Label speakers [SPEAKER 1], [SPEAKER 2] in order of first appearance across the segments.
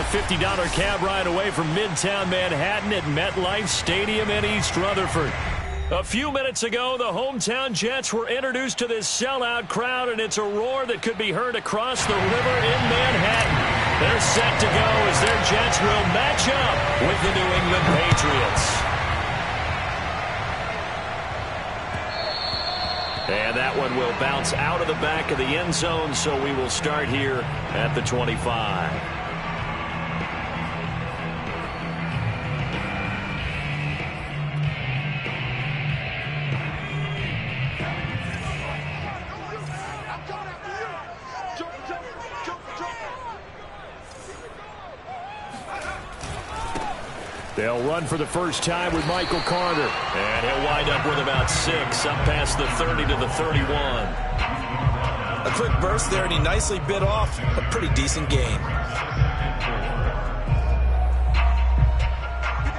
[SPEAKER 1] $50 cab ride away from Midtown Manhattan at MetLife Stadium in East Rutherford. A few minutes ago, the hometown Jets were introduced to this sellout crowd, and it's a roar that could be heard across the river in Manhattan. They're set to go as their Jets will match up with the New England Patriots. And that one will bounce out of the back of the end zone, so we will start here at the 25. They'll run for the first time with Michael Carter. And he'll wind up with about 6, up past the 30 to the 31.
[SPEAKER 2] A quick burst there, and he nicely bit off a pretty decent gain.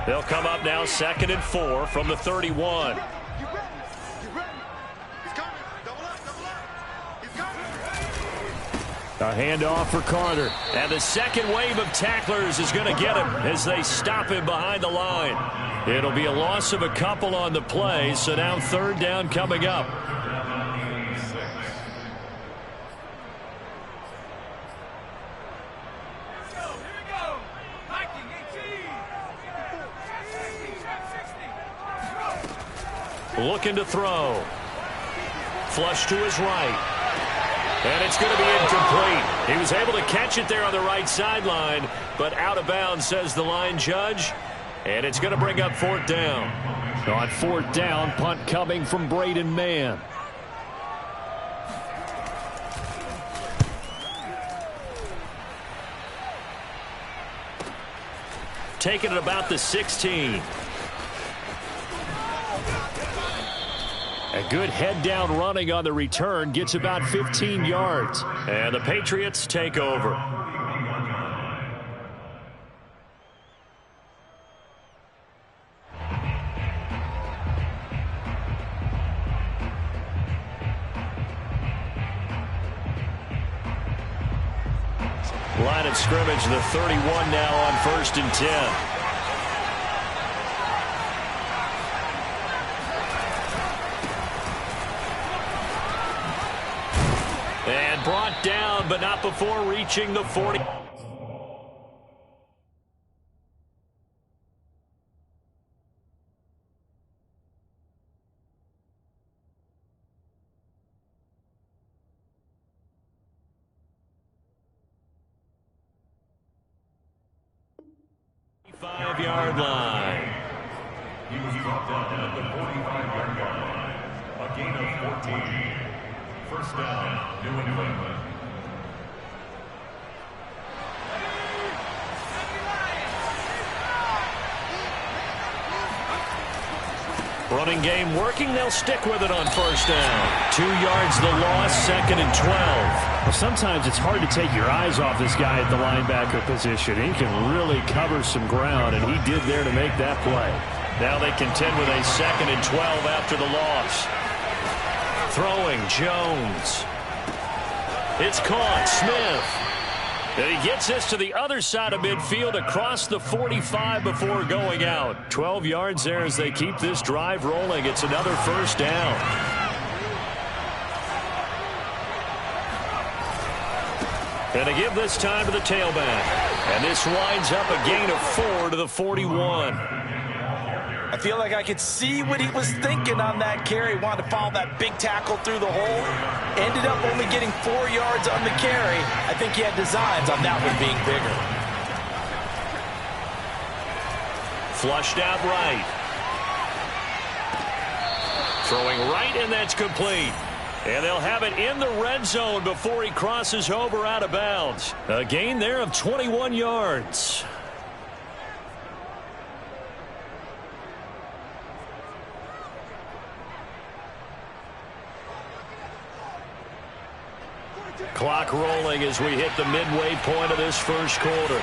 [SPEAKER 1] They'll come up now 2nd and 4 from the 31. A handoff for Carter. And the second wave of tacklers is going to get him as they stop him behind the line. It'll be a loss of a couple on the play, so now 3rd down coming up. Looking to throw. Flush to his right. And it's going to be incomplete. He was able to catch it there on the right sideline, but out of bounds, says the line judge. And it's going to bring up 4th down. On 4th down, punt coming from Braden Mann. Taking it about the 16. A good head-down running on the return gets about 15 yards. And the Patriots take over. Line of scrimmage, the 31 now on 1st and 10. And brought down, but not before reaching the 40. Five-yard line. He was brought down at the 45-yard line. A gain of 14. First down, New England. Running game working. They'll stick with it on 1st down. 2 yards the loss, 2nd and 12. Well, sometimes it's hard to take your eyes off this guy at the linebacker position. He can really cover some ground, and he did there to make that play. Now they contend with a 2nd and 12 after the loss. Throwing Jones. It's caught. Smith. And he gets this to the other side of midfield across the 45 before going out. 12 yards there as they keep this drive rolling. It's another 1st down. And they give this time to the tailback. And this winds up a gain of 4 to the 41.
[SPEAKER 2] I feel like I could see what he was thinking on that carry. Wanted to follow that big tackle through the hole. Ended up only getting 4 yards on the carry. I think he had designs on that one being bigger.
[SPEAKER 1] Flushed out right. Throwing right, and that's complete. And they'll have it in the red zone before he crosses over out of bounds. A gain there of 21 yards. Clock rolling as we hit the midway point of this 1st quarter.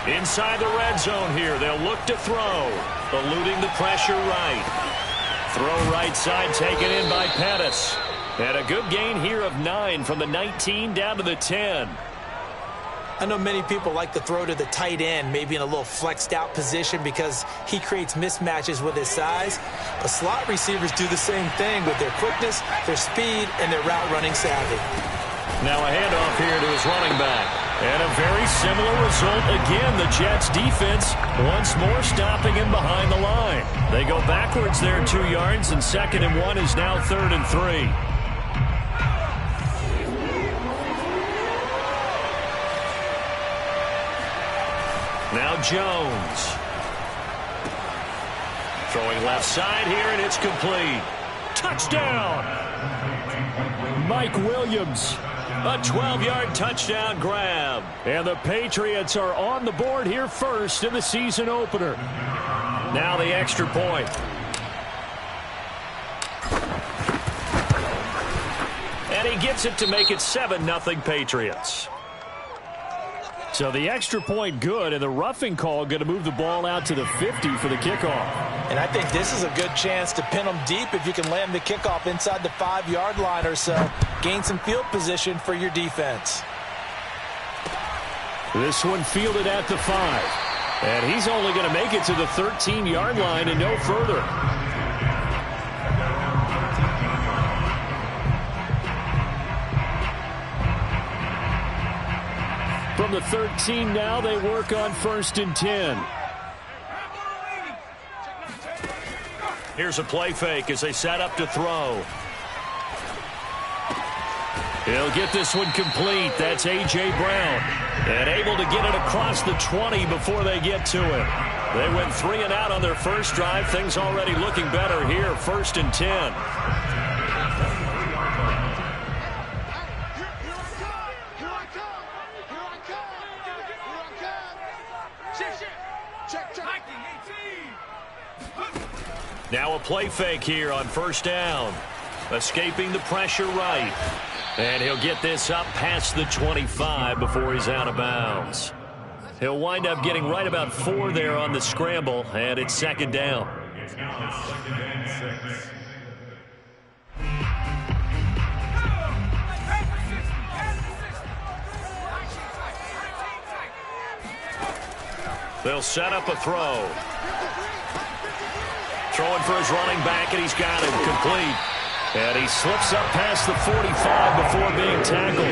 [SPEAKER 1] Inside the red zone here, they'll look to throw. Eluding the pressure right. Throw right side taken in by Pettis. And a good gain here of 9 from the 19 down to the 10.
[SPEAKER 2] I know many people like to throw to the tight end, maybe in a little flexed out position because he creates mismatches with his size. But slot receivers do the same thing with their quickness, their speed, and their route running savvy.
[SPEAKER 1] Now a handoff here to his running back. And a very similar result again. The Jets defense once more stopping him behind the line. They go backwards there 2 yards, and 2nd and 1 is now 3rd and 3. Now Jones. Throwing left side here, and it's complete. Touchdown! Mike Williams. A 12-yard touchdown grab. And the Patriots are on the board here first in the season opener. Now the extra point. And he gets it to make it 7-0 Patriots. So the extra point good, and the roughing call going to move the ball out to the 50 for the kickoff.
[SPEAKER 2] And I think this is a good chance to pin them deep if you can land the kickoff inside the 5-yard line or so. Gain some field position for your defense.
[SPEAKER 1] This one fielded at the 5. And he's only going to make it to the 13-yard line and no further. From the 13 now, they work on 1st and 10. Here's a play fake as they set up to throw. He'll get this one complete. That's A.J. Brown. And able to get it across the 20 before they get to it. They went 3 and out on their first drive. Things already looking better here. 1st and 10. Now a play fake here on 1st down. Escaping the pressure right. And he'll get this up past the 25 before he's out of bounds. He'll wind up getting right about 4 there on the scramble, and it's 2nd down. They'll set up a throw. Throwing for his running back, and he's got him complete. And he slips up past the 45 before being tackled.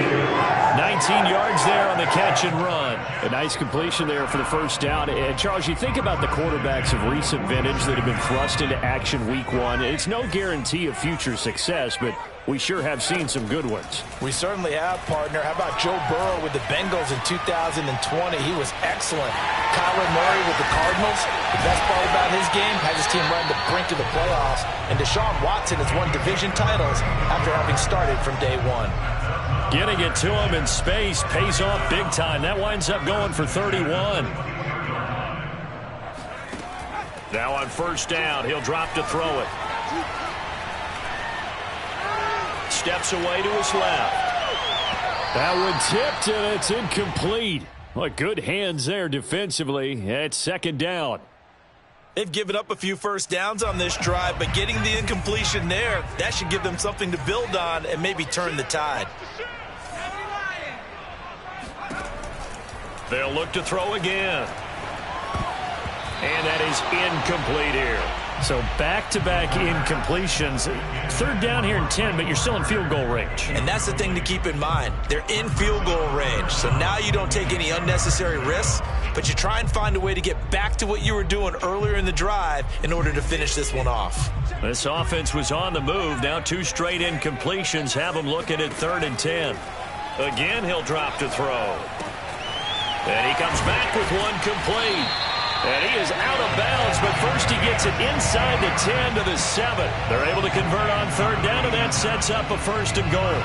[SPEAKER 1] 19 yards there on the catch and run. A nice completion there for the 1st down. And Charles, you think about the quarterbacks of recent vintage that have been thrust into action week 1. It's no guarantee of future success, but we sure have seen some good ones.
[SPEAKER 2] We certainly have, partner. How about Joe Burrow with the Bengals in 2020? He was excellent. Kyler Murray with the Cardinals. The best part about his game has his team right on the brink of the playoffs. And Deshaun Watson has won division titles after having started from day 1.
[SPEAKER 1] Getting it to him in space pays off big time. That winds up going for 31. Now on 1st down, he'll drop to throw it. Steps away to his left. That one tipped, and it's incomplete. What good hands there defensively. It's 2nd down.
[SPEAKER 2] They've given up a few 1st downs on this drive, but getting the incompletion there, that should give them something to build on and maybe turn the tide.
[SPEAKER 1] They'll look to throw again. And that is incomplete here. So back-to-back incompletions. 3rd down here in 10, but you're still in field goal range.
[SPEAKER 2] And that's the thing to keep in mind. They're in field goal range. So now you don't take any unnecessary risks, but you try and find a way to get back to what you were doing earlier in the drive in order to finish this one off.
[SPEAKER 1] This offense was on the move. Now 2 straight incompletions have them looking at 3rd and 10. Again, he'll drop to throw. And he comes back with one complete. And he is out of bounds, but first he gets it inside the 10 to the 7. They're able to convert on 3rd down, and that sets up a 1st and goal.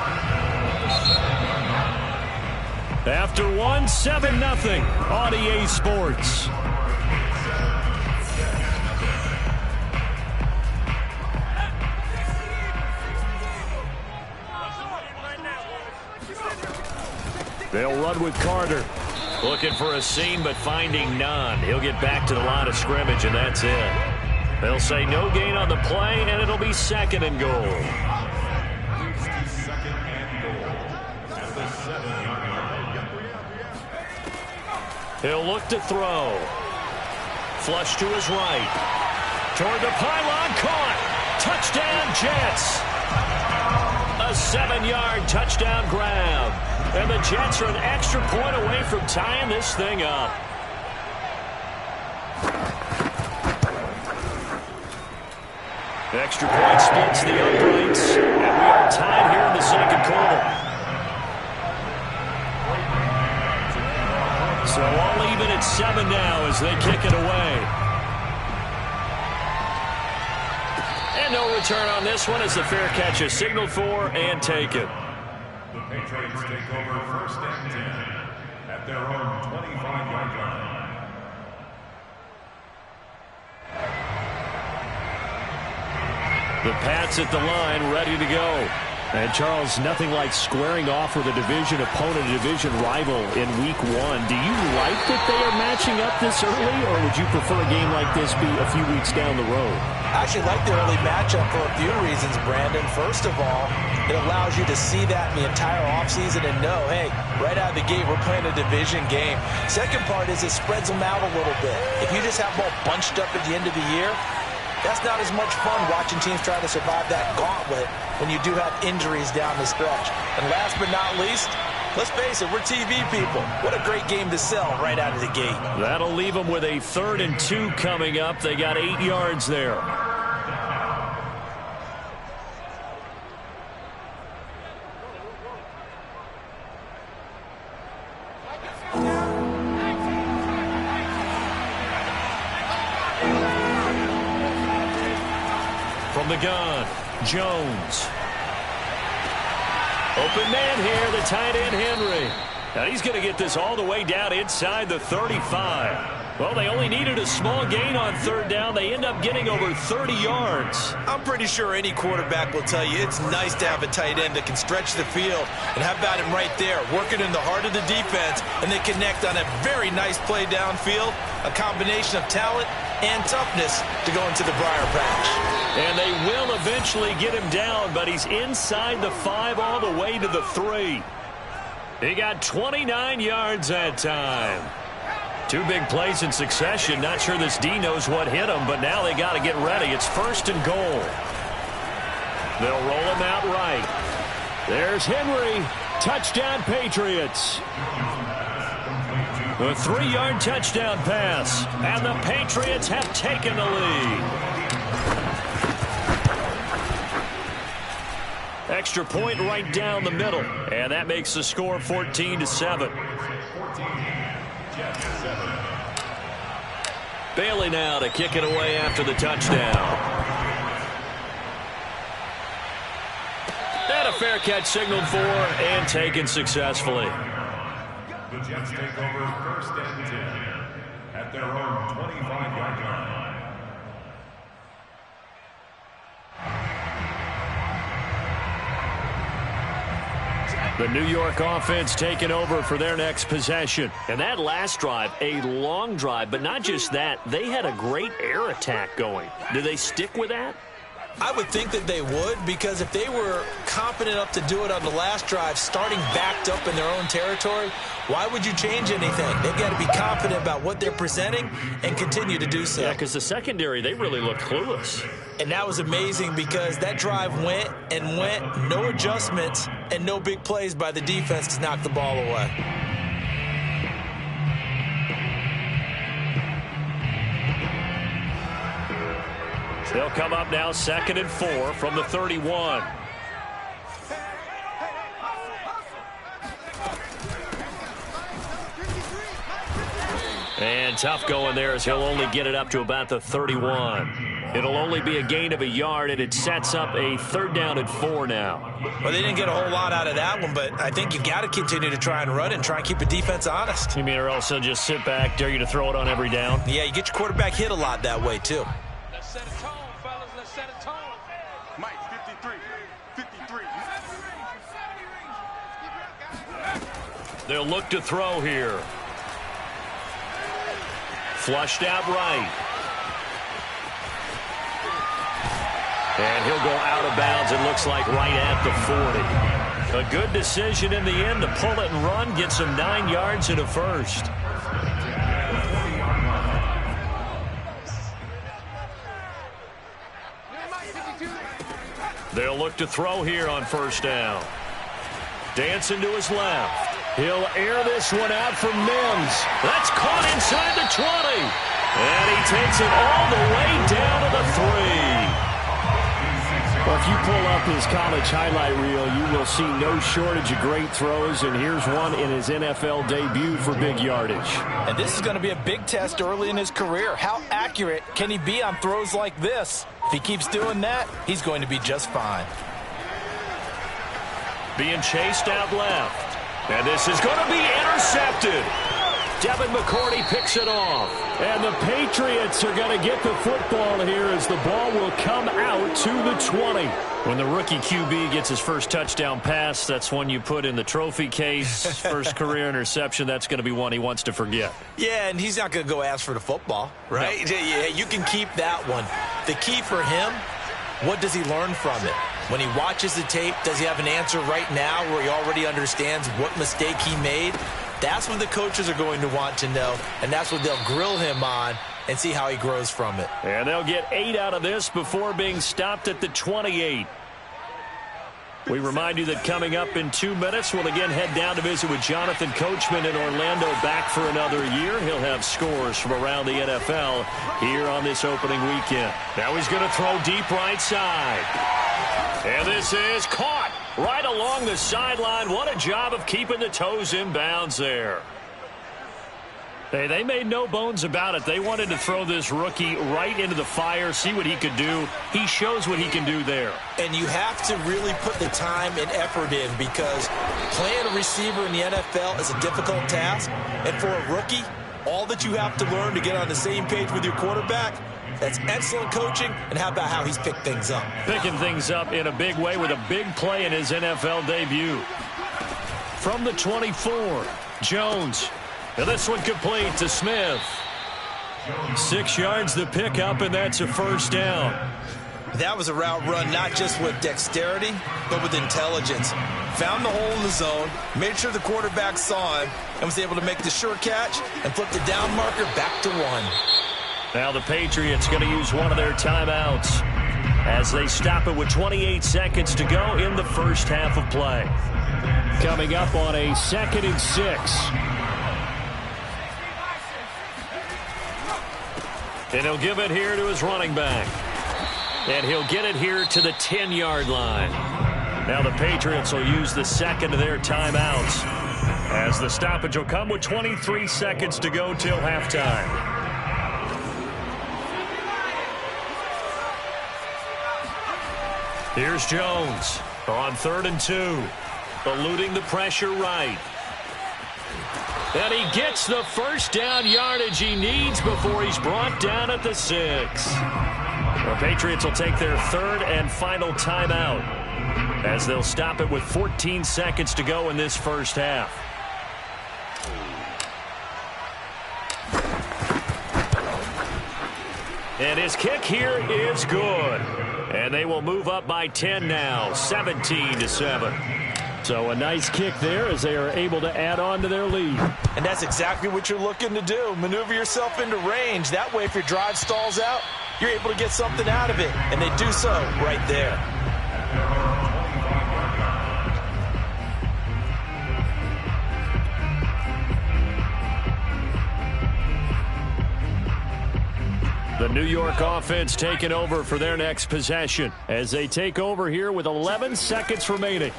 [SPEAKER 1] After 1, 7-0 on EA Sports. They'll run with Carter. Looking for a seam, but finding none. He'll get back to the line of scrimmage, and that's it. They'll say no gain on the play, and it'll be 2nd and goal. He'll look to throw. Flush to his right. Toward the pylon, caught. Touchdown, Jets. A 7-yard touchdown grab. And the Jets are an extra point away from tying this thing up. Extra point splits the uprights. And we are tied here in the second quarter. So all even at 7 now as they kick it away. And no return on this one as the fair catch is signaled for and taken.
[SPEAKER 3] The Patriots take over first and 10 at their own 25-yard line.
[SPEAKER 1] The Pats at the line, ready to go. And, Charles, nothing like squaring off with a division opponent, a division rival in Week 1. Do you like that they are matching up this early, or would you prefer a game like this be a few weeks down the road?
[SPEAKER 2] I actually like the early matchup for a few reasons, Brandon. First of all, it allows you to see that in the entire offseason and know, hey, right out of the gate, we're playing a division game. Second part is it spreads them out a little bit. If you just have them all bunched up at the end of the year, that's not as much fun watching teams try to survive that gauntlet when you do have injuries down the stretch. And last but not least, let's face it, we're TV people. What a great game to sell right out of the gate.
[SPEAKER 1] That'll leave them with a 3rd and 2 coming up. They got 8 yards there. From the gun, Jones. Open man here, the tight end, Henry. And he's going to get this all the way down inside the 35. Well, they only needed a small gain on 3rd down. They end up getting over 30 yards.
[SPEAKER 2] I'm pretty sure any quarterback will tell you it's nice to have a tight end that can stretch the field. And how about him right there, working in the heart of the defense, and they connect on a very nice play downfield, a combination of talent and toughness to go into the briar patch.
[SPEAKER 1] And they will eventually get him down, but he's inside the 5 all the way to the 3. He got 29 yards that time. 2 big plays in succession. Not sure this D knows what hit him, but now they got to get ready. It's 1st and goal. They'll roll him out right. There's Henry. Touchdown, Patriots. A 3-yard touchdown pass, and the Patriots have taken the lead. Extra point right down the middle, and that makes the score 14-7. Bailey now to kick it away after the touchdown. And a fair catch signaled for and taken successfully.
[SPEAKER 3] The Jets take over 1st and 10 at their own 25-yard line.
[SPEAKER 1] The New York offense taking over for their next possession. And that last drive, a long drive, but not just that, they had a great air attack going. Do they stick with that?
[SPEAKER 2] I would think that they would, because if they were confident enough to do it on the last drive, starting backed up in their own territory, why would you change anything? They've got to be confident about what they're presenting and continue to do so.
[SPEAKER 1] Yeah, because the secondary, they really looked clueless.
[SPEAKER 2] And that was amazing because that drive went and went, no adjustments, and no big plays by the defense to knock the ball away.
[SPEAKER 1] They'll come up now 2nd and 4 from the 31. And tough going there as he'll only get it up to about the 31. It'll only be a gain of a yard, and it sets up a 3rd down and 4 now.
[SPEAKER 2] Well, they didn't get a whole lot out of that one, but I think you've got to continue to try and run and try and keep the defense honest.
[SPEAKER 1] You mean or else they'll just sit back, dare you to throw it on every down?
[SPEAKER 2] Yeah, you get your quarterback hit a lot that way, too.
[SPEAKER 4] Let's set a tone, fellas. Let's set a tone. Mike, 53. 53.
[SPEAKER 1] They'll look to throw here. Flushed out right. And he'll go out of bounds, it looks like, right at the 40. A good decision in the end to pull it and run, get some 9 yards and a first. They'll look to throw here on first down. Dancing to his left. He'll air this one out for Mims. That's caught inside the 20. And he takes it all the way down to the 3. Well, if you pull up his college highlight reel, you will see no shortage of great throws, and here's one in his NFL debut for big yardage.
[SPEAKER 2] And this is going to be a big test early in his career. How accurate can he be on throws like this? If he keeps doing that, he's going to be just fine.
[SPEAKER 1] Being chased out left. And this is going to be intercepted. Devin McCourty picks it off. And the Patriots are going to get the football here as the ball will come out to the 20. When the rookie QB gets his first touchdown pass, that's one you put in the trophy case. First career interception, that's going to be one he wants to forget.
[SPEAKER 2] Yeah, and he's not going to go ask for the football, right? No. Yeah, you can keep that one. The key for him, what does he learn from it? When he watches the tape, does he have an answer right now where he already understands what mistake he made? That's what the coaches are going to want to know, and that's what they'll grill him on and see how he grows from it.
[SPEAKER 1] And they'll get 8 out of this before being stopped at the 28. We remind you that coming up in 2 minutes, we'll again head down to visit with Jonathan Coachman in Orlando, back for another year. He'll have scores from around the NFL here on this opening weekend. Now he's going to throw deep right side. And this is caught right along the sideline. What a job of keeping the toes in bounds there. Hey, they made no bones about it. They wanted to throw this rookie right into the fire, see what he could do. He shows what he can do there.
[SPEAKER 2] And you have to really put the time and effort in, because playing a receiver in the NFL is a difficult task. And for a rookie, all that you have to learn to get on the same page with your quarterback, that's excellent coaching. And how about how he's picked things up?
[SPEAKER 1] Picking things up in a big way with a big play in his NFL debut. From the 24, Jones. And this one complete to Smith. 6 yards the pickup, and that's a first down.
[SPEAKER 2] That was a route run not just with dexterity, but with intelligence. Found the hole in the zone, made sure the quarterback saw him, and was able to make the sure catch and flip the down marker back to 1.
[SPEAKER 1] Now the Patriots going to use one of their timeouts as they stop it with 28 seconds to go in the first half of play. Coming up on a 2nd and 6. And he'll give it here to his running back. And he'll get it here to the 10-yard line. Now the Patriots will use the second of their timeouts, as the stoppage will come with 23 seconds to go till halftime. Here's Jones on 3rd and 2. Eluding the pressure right. And he gets the first down yardage he needs before he's brought down at the 6. The Patriots will take their 3rd and final timeout, as they'll stop it with 14 seconds to go in this first half. And his kick here is good. And they will move up by 10 now, 17-7. So a nice kick there as they are able to add on to their lead.
[SPEAKER 2] And that's exactly what you're looking to do. Maneuver yourself into range. That way, if your drive stalls out, you're able to get something out of it. And they do so right there.
[SPEAKER 1] The New York offense taking over for their next possession as they take over here with 11 seconds remaining.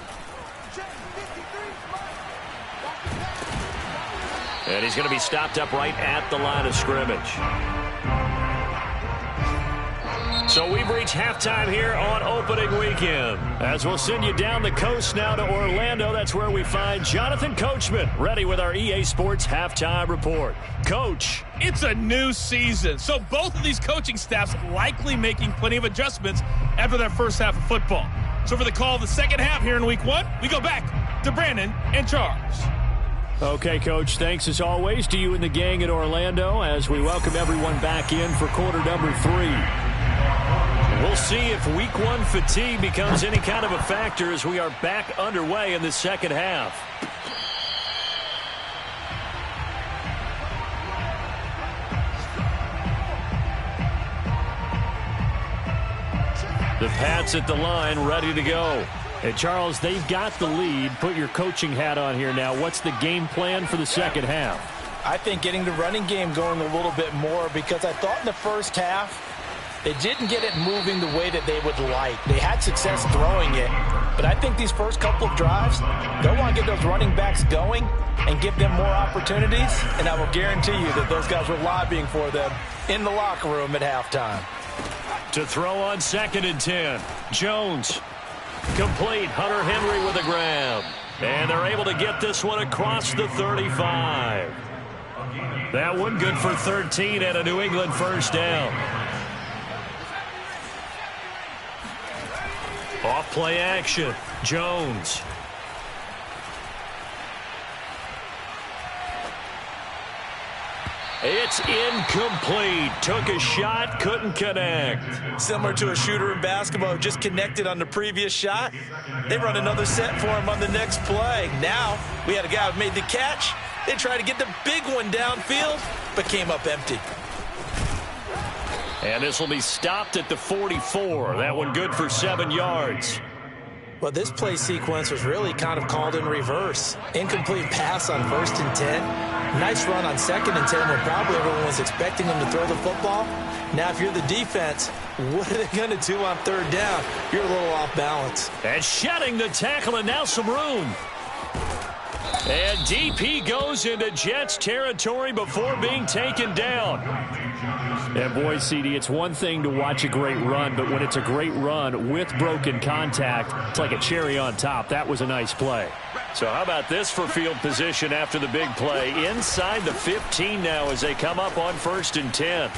[SPEAKER 1] And he's going to be stopped up right at the line of scrimmage. So we've reached halftime here on opening weekend, as we'll send you down the coast now to Orlando. That's where we find Jonathan Coachman, ready with our EA Sports halftime report. Coach.
[SPEAKER 5] It's a new season, so both of these coaching staffs likely making plenty of adjustments after their first half of football. So for the call of the second half here in week 1, we go back to Brandon and Charles.
[SPEAKER 1] Okay, Coach, thanks as always to you and the gang in Orlando as we welcome everyone back in for quarter number 3. We'll see if week 1 fatigue becomes any kind of a factor as we are back underway in the second half. The Pats at the line, ready to go. And Charles, they've got the lead. Put your coaching hat on here now. What's the game plan for the second half?
[SPEAKER 2] I think getting the running game going a little bit more, because I thought in the first half they didn't get it moving the way that they would like. They had success throwing it, but I think these first couple of drives, they'll want to get those running backs going and give them more opportunities, and I will guarantee you that those guys were lobbying for them in the locker room at halftime.
[SPEAKER 1] To throw on 2nd and 10. Jones. Complete. Hunter Henry with a grab. And they're able to get this one across the 35. That one good for 13 and a New England first down. Off play action. Jones. It's incomplete. Took a shot, couldn't connect.
[SPEAKER 2] Similar to a shooter in basketball who just connected on the previous shot. They run another set for him on the next play. Now, we had a guy who made the catch. They tried to get the big one downfield, but came up empty.
[SPEAKER 1] And this will be stopped at the 44. That one good for 7 yards.
[SPEAKER 2] Well, this play sequence was really kind of called in reverse. Incomplete pass on 1st and 10. Nice run on 2nd and 10 when probably everyone was expecting them to throw the football. Now, if you're the defense, what are they going to do on 3rd down? You're a little off balance.
[SPEAKER 1] And shedding the tackle, and now some room. And DP goes into Jets territory before being taken down. And boy, CD, it's one thing to watch a great run, but when it's a great run with broken contact, it's like a cherry on top. That was a nice play. So how about this for field position after the big play? Inside the 15 now as they come up on 1st and 10.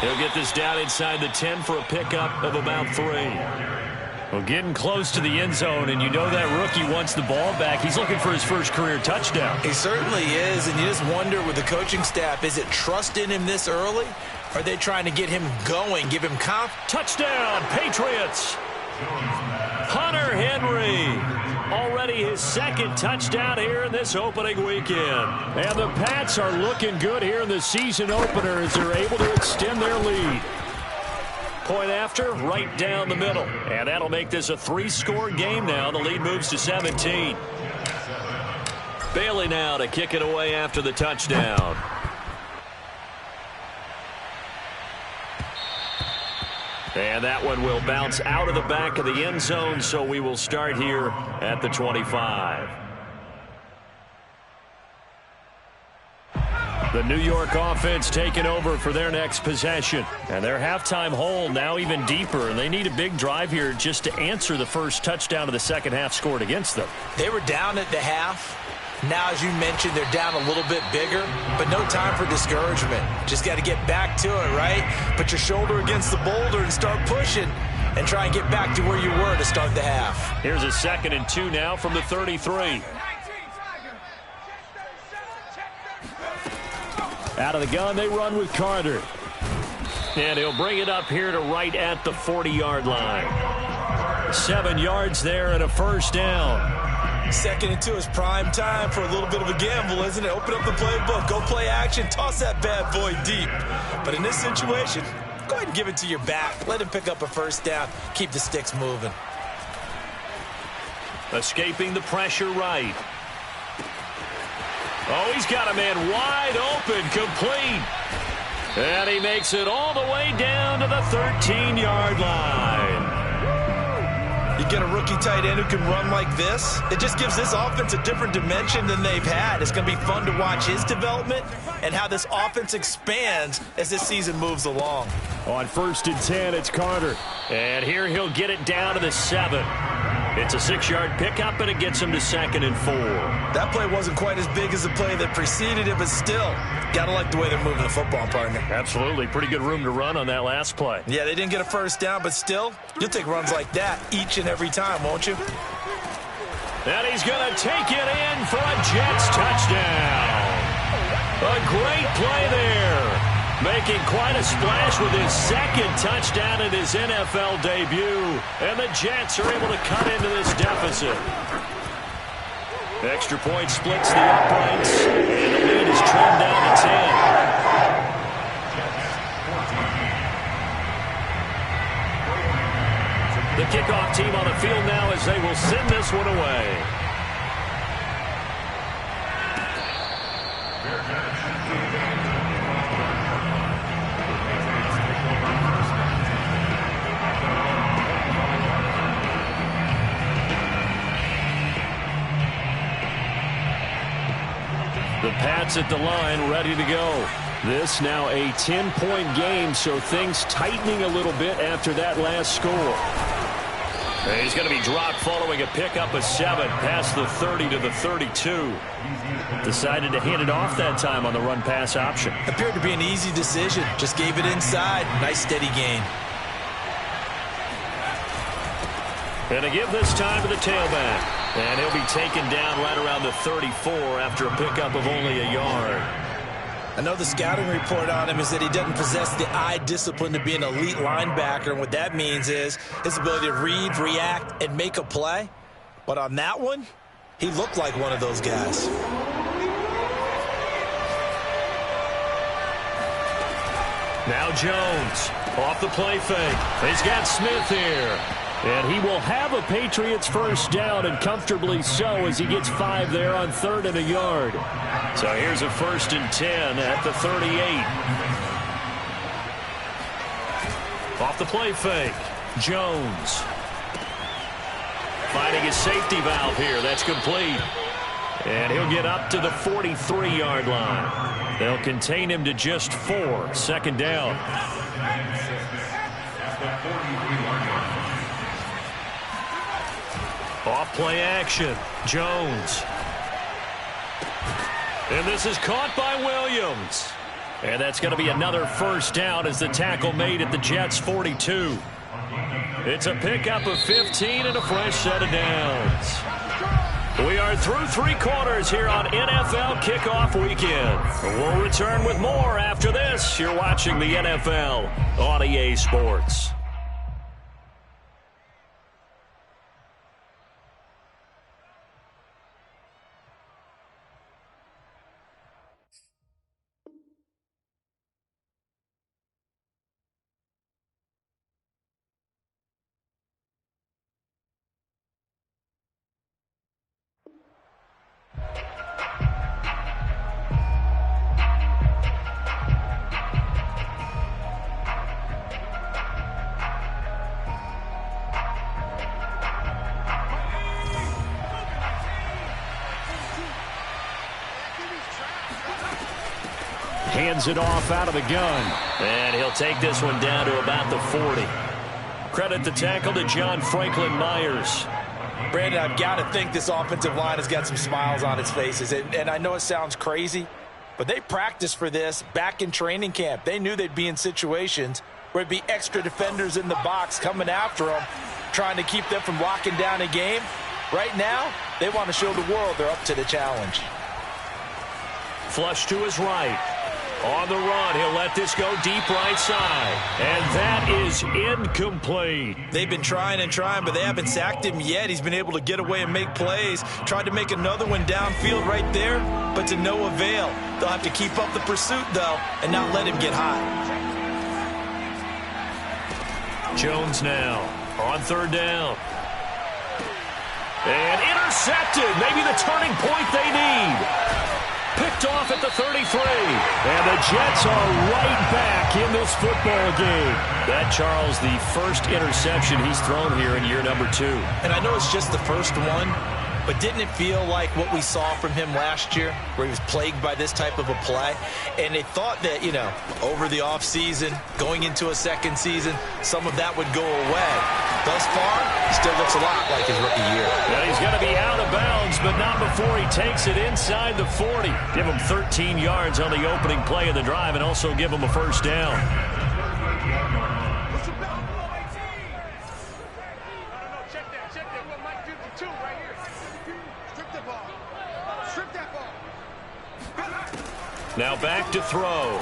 [SPEAKER 1] He'll get this down inside the 10 for a pickup of about 3. Well, getting close to the end zone, and you know that rookie wants the ball back. He's looking for his first career touchdown.
[SPEAKER 2] He certainly is, and you just wonder with the coaching staff, is it trust in him this early? Or are they trying to get him going, give him confidence?
[SPEAKER 1] Touchdown, Patriots! Hunter Henry, already his 2nd touchdown here in this opening weekend. And the Pats are looking good here in the season opener as they're able to extend their lead. Point after, right down the middle. And that'll make this a 3-score game now. The lead moves to 17. Bailey now to kick it away after the touchdown. And that one will bounce out of the back of the end zone, so we will start here at the 25. The New York offense taking over for their next possession. And their halftime hole now even deeper, and they need a big drive here just to answer the first touchdown of the second half scored against them.
[SPEAKER 2] They were down at the half. Now, as you mentioned, they're down a little bit bigger, but no time for discouragement. Just got to get back to it, right? Put your shoulder against the boulder and start pushing and try and get back to where you were to start the half.
[SPEAKER 1] Here's a 2nd and 2 now from the 33. Out of the gun, they run with Carter. And he'll bring it up here to right at the 40-yard line. 7 yards there and a first down.
[SPEAKER 2] 2nd and 2 is prime time for a little bit of a gamble, isn't it? Open up the playbook, go play action, toss that bad boy deep. But in this situation, go ahead and give it to your back. Let him pick up a first down. Keep the sticks moving.
[SPEAKER 1] Escaping the pressure right. Oh, he's got a man wide open, complete. And he makes it all the way down to the 13-yard line.
[SPEAKER 2] You get a rookie tight end who can run like this, it just gives this offense a different dimension than they've had. It's going to be fun to watch his development and how this offense expands as this season moves along.
[SPEAKER 1] On 1st and 10, it's Carter. And here he'll get it down to the 7. It's a 6-yard pickup, and it gets him to 2nd and 4.
[SPEAKER 2] That play wasn't quite as big as the play that preceded it, but still, got to like the way they're moving the football, partner.
[SPEAKER 1] Absolutely. Pretty good room to run on that last play.
[SPEAKER 2] Yeah, they didn't get a first down, but still, you'll take runs like that each and every time, won't you?
[SPEAKER 1] And he's going to take it in for a Jets touchdown. A great play there. Making quite a splash with his 2nd touchdown in his NFL debut. And the Jets are able to cut into this deficit. Extra point splits the uprights. And the lead is trimmed down to 10. The kickoff team on the field now as they will send this one away. The Pats at the line, ready to go. This now a 10-point game, so things tightening a little bit after that last score. He's going to be dropped following a pickup of 7 past the 30 to the 32. Decided to hand it off that time on the run-pass option.
[SPEAKER 2] Appeared to be an easy decision. Just gave it inside. Nice steady gain.
[SPEAKER 1] And to give this time to the tailback. And he'll be taken down right around the 34 after a pickup of only a yard.
[SPEAKER 2] I know the scouting report on him is that he doesn't possess the eye discipline to be an elite linebacker, and what that means is his ability to read, react, and make a play. But on that one, he looked like one of those guys.
[SPEAKER 1] Now Jones off the play fake. He's got Smith here. And he will have a Patriots first down, and comfortably so, as he gets 5 there on 3rd and a yard. So here's a 1st and 10 at the 38. Off the play fake. Jones. Finding his safety valve here. That's complete. And he'll get up to the 43-yard line. They'll contain him to just 4. 2nd down. Off play action. Jones. And this is caught by Williams. And that's going to be another first down as the tackle made at the Jets' 42. It's a pickup of 15 and a fresh set of downs. We are through 3 quarters here on NFL Kickoff Weekend. We'll return with more after this. You're watching the NFL on EA Sports. Hands it off out of the gun. And he'll take this one down to about the 40. Credit the tackle to John Franklin Myers.
[SPEAKER 2] Brandon, I've got to think this offensive line has got some smiles on its faces. And I know it sounds crazy, but they practiced for this back in training camp. They knew they'd be in situations where it'd be extra defenders in the box coming after them, trying to keep them from locking down a game. Right now, they want to show the world they're up to the challenge.
[SPEAKER 1] Flush to his right. On the run, he'll let this go deep right side. And that is incomplete.
[SPEAKER 2] They've been trying and trying, but they haven't sacked him yet. He's been able to get away and make plays. Tried to make another one downfield right there, but to no avail. They'll have to keep up the pursuit, though, and not let him get hot.
[SPEAKER 1] Jones now on 3rd down. And intercepted. Maybe the turning point they need. Picked off at the 33. And the Jets are right back in this football game. That, Charles, the first interception he's thrown here in year number 2.
[SPEAKER 2] And I know it's just the first one, but didn't it feel like what we saw from him last year, where he was plagued by this type of a play? And they thought that, you know, over the offseason, going into a second season, some of that would go away. Thus far, still looks a lot like his rookie year.
[SPEAKER 1] And he's going to be out of bounds, but not before he takes it inside the 40. Give him 13 yards on the opening play of the drive and also give him a first down. Now back to throw.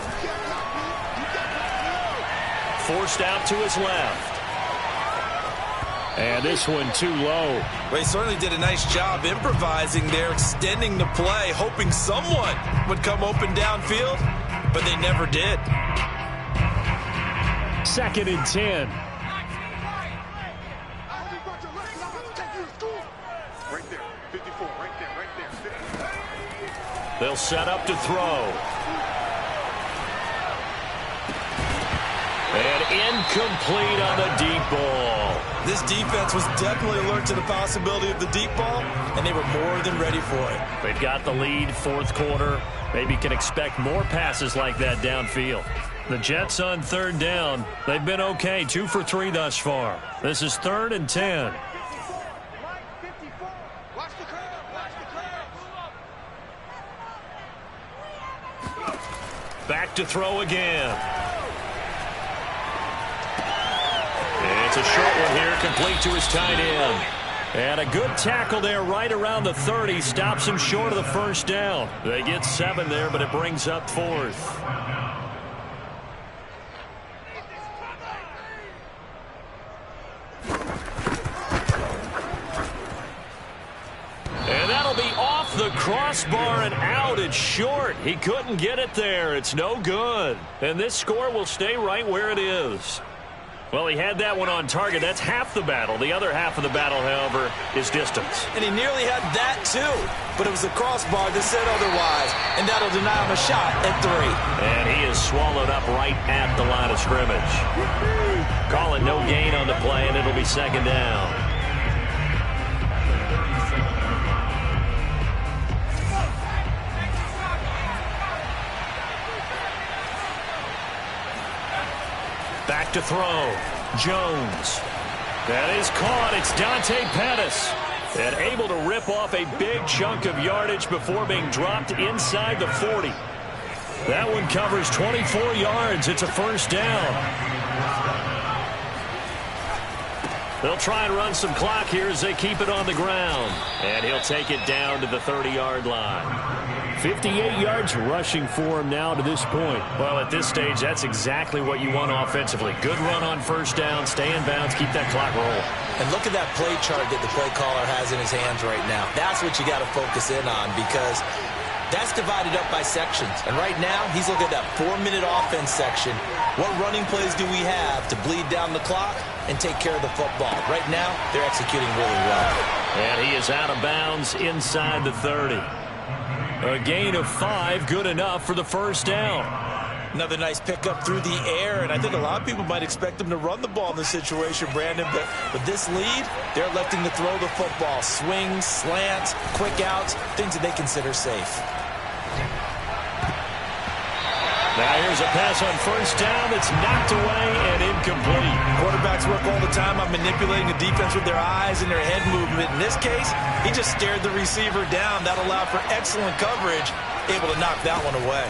[SPEAKER 1] Forced out to his left. And this one too low.
[SPEAKER 2] Well, he certainly did a nice job improvising there, extending the play, hoping someone would come open downfield, but they never did.
[SPEAKER 1] 2nd and 10. They'll set up to throw. And incomplete on the deep ball.
[SPEAKER 2] This defense was definitely alert to the possibility of the deep ball, and they were more than ready for it.
[SPEAKER 1] They've got the lead, fourth quarter. Maybe can expect more passes like that downfield. The Jets on third down. They've been okay, 2 for 3 thus far. This is 3rd and 10. Back to throw again. It's a short one here, complete to his tight end. And a good tackle there right around the 30. Stops him short of the first down. They get 7 there, but it brings up 4th. And that'll be off the crossbar and out. It's short. He couldn't get it there. It's no good. And this score will stay right where it is. Well, he had that one on target. That's half the battle. The other half of the battle, however, is distance.
[SPEAKER 2] And he nearly had that, too. But it was the crossbar that said otherwise. And that'll deny him a shot at 3.
[SPEAKER 1] And he is swallowed up right at the line of scrimmage. Calling no gain on the play, and it'll be 2nd down. Back to throw. Jones. That is caught. It's Dante Pettis. And able to rip off a big chunk of yardage before being dropped inside the 40. That one covers 24 yards. It's a 1st down. They'll try and run some clock here as they keep it on the ground. And he'll take it down to the 30-yard line. 58 yards rushing for him now to this point. Well, at this stage, that's exactly what you want offensively. Good run on 1st down, stay in bounds, keep that clock rolling.
[SPEAKER 2] And look at that play chart that the play caller has in his hands right now. That's what you got to focus in on, because that's divided up by sections. And right now, he's looking at that 4-minute offense section. What running plays do we have to bleed down the clock and take care of the football? Right now, they're executing really well.
[SPEAKER 1] And he is out of bounds inside the 30. A gain of 5, good enough for the 1st down.
[SPEAKER 2] Another nice pickup through the air, and I think a lot of people might expect them to run the ball in this situation, Brandon, but with this lead, they're electing to throw the football. Swings, slants, quick outs, things that they consider safe.
[SPEAKER 1] Now here's a pass on 1st down that's knocked away and incomplete.
[SPEAKER 2] Quarterbacks work all the time on manipulating the defense with their eyes and their head movement. In this case, he just stared the receiver down. That allowed for excellent coverage, able to knock that one away.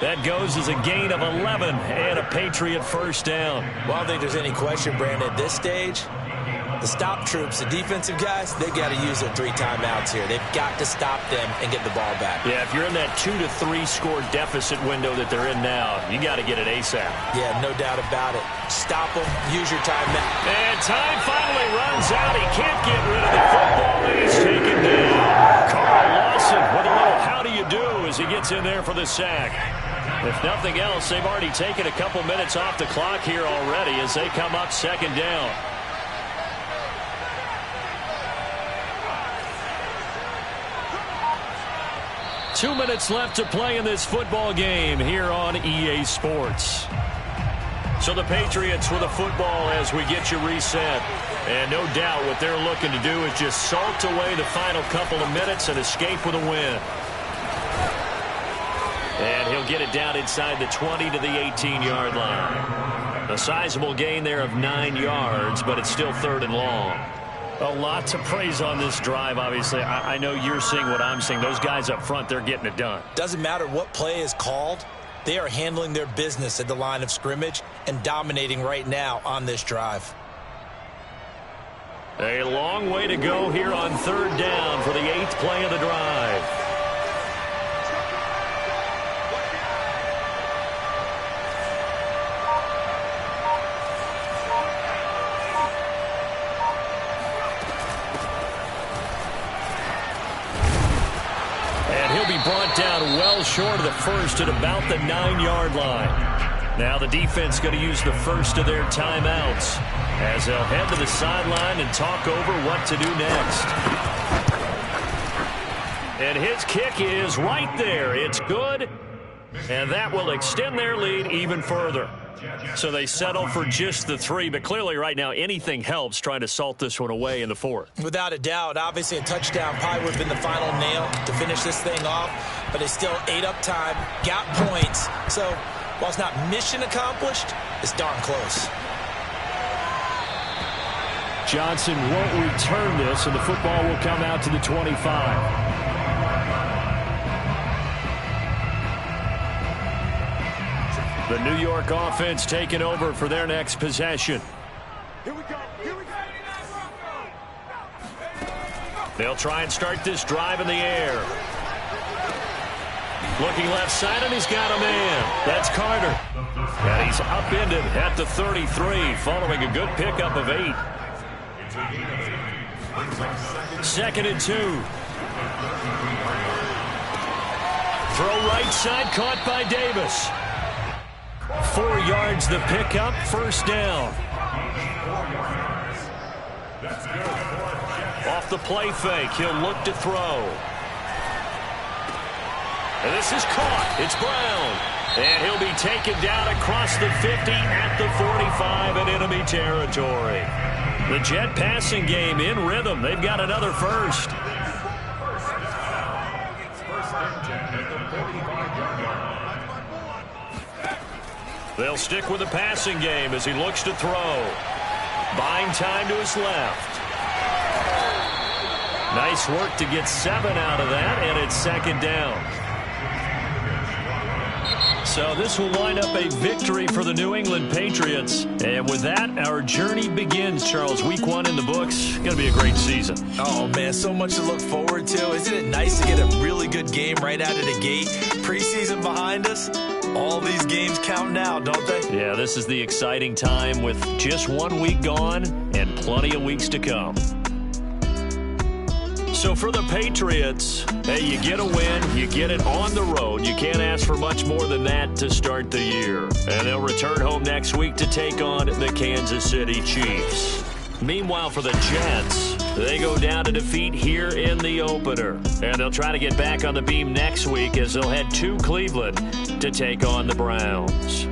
[SPEAKER 1] That goes as a gain of 11 and a Patriot 1st down.
[SPEAKER 2] Well, I don't think there's any question, Brandon, at this stage, the stop troops, the defensive guys, they got to use their 3 timeouts here. They've got to stop them and get the ball back.
[SPEAKER 1] Yeah, if you're in that 2 to 3 score deficit window that they're in now, you got to get it ASAP.
[SPEAKER 2] Yeah, no doubt about it. Stop them, use your timeout.
[SPEAKER 1] And time finally runs out. He can't get rid of the football, and he's taken down. Carl Lawson with a little how do you do as he gets in there for the sack. If nothing else, they've already taken a couple minutes off the clock here already as they come up 2nd down. Two minutes left to play in this football game here on EA Sports. So the Patriots with a football as we get you reset. And no doubt what they're looking to do is just salt away the final couple of minutes and escape with a win. And he'll get it down inside the 20 to the 18-yard line. A sizable gain there of 9 yards, but it's still 3rd and long. A lot to praise on this drive, obviously. I know you're seeing what I'm seeing. Those guys up front, they're getting it done.
[SPEAKER 2] Doesn't matter what play is called. They are handling their business at the line of scrimmage and dominating right now on this drive.
[SPEAKER 1] A long way to go here on 3rd down for the 8th play of the drive. Brought down well short of the first at about the 9-yard line. Now the defense going to use the first of their timeouts as they'll head to the sideline and talk over what to do next. And his kick is right there. It's good. And that will extend their lead even further. So they settle for just the 3. But clearly right now anything helps trying to salt this one away in the 4th.
[SPEAKER 2] Without a doubt. Obviously a touchdown probably would have been the final nail to finish this thing off. But it's still ate up time. Got points. So while it's not mission accomplished, it's darn close.
[SPEAKER 1] Johnson won't return this, and the football will come out to the 25. The New York offense taking over for their next possession.
[SPEAKER 3] Here we go.
[SPEAKER 1] They'll try and start this drive in the air. Looking left side, and he's got a man. That's Carter. And he's upended at the 33, following a good pickup of 8. 2nd and 2. Throw right side, caught by Davis. 4 yards the pickup, 1st down. Off the play fake, he'll look to throw. And this is caught. It's Brown. And he'll be taken down across the 50 at the 45 in enemy territory. The Jet passing game in rhythm. They've got another first. They'll stick with the passing game as he looks to throw. Buying time to his left. Nice work to get 7 out of that, and it's 2nd down. So this will wind up a victory for the New England Patriots. And with that, our journey begins, Charles. Week 1 in the books. Going to be a great season.
[SPEAKER 2] Oh, man, so much to look forward to. Isn't it nice to get a really good game right out of the gate? Preseason behind us. All these games count now, don't they?
[SPEAKER 1] Yeah, this is the exciting time with just 1 week gone and plenty of weeks to come. So for the Patriots, hey, you get a win, you get it on the road. You can't ask for much more than that to start the year. And they'll return home next week to take on the Kansas City Chiefs. Meanwhile, for the Jets, they go down to defeat here in the opener. And they'll try to get back on the beam next week as they'll head to Cleveland to take on the Browns.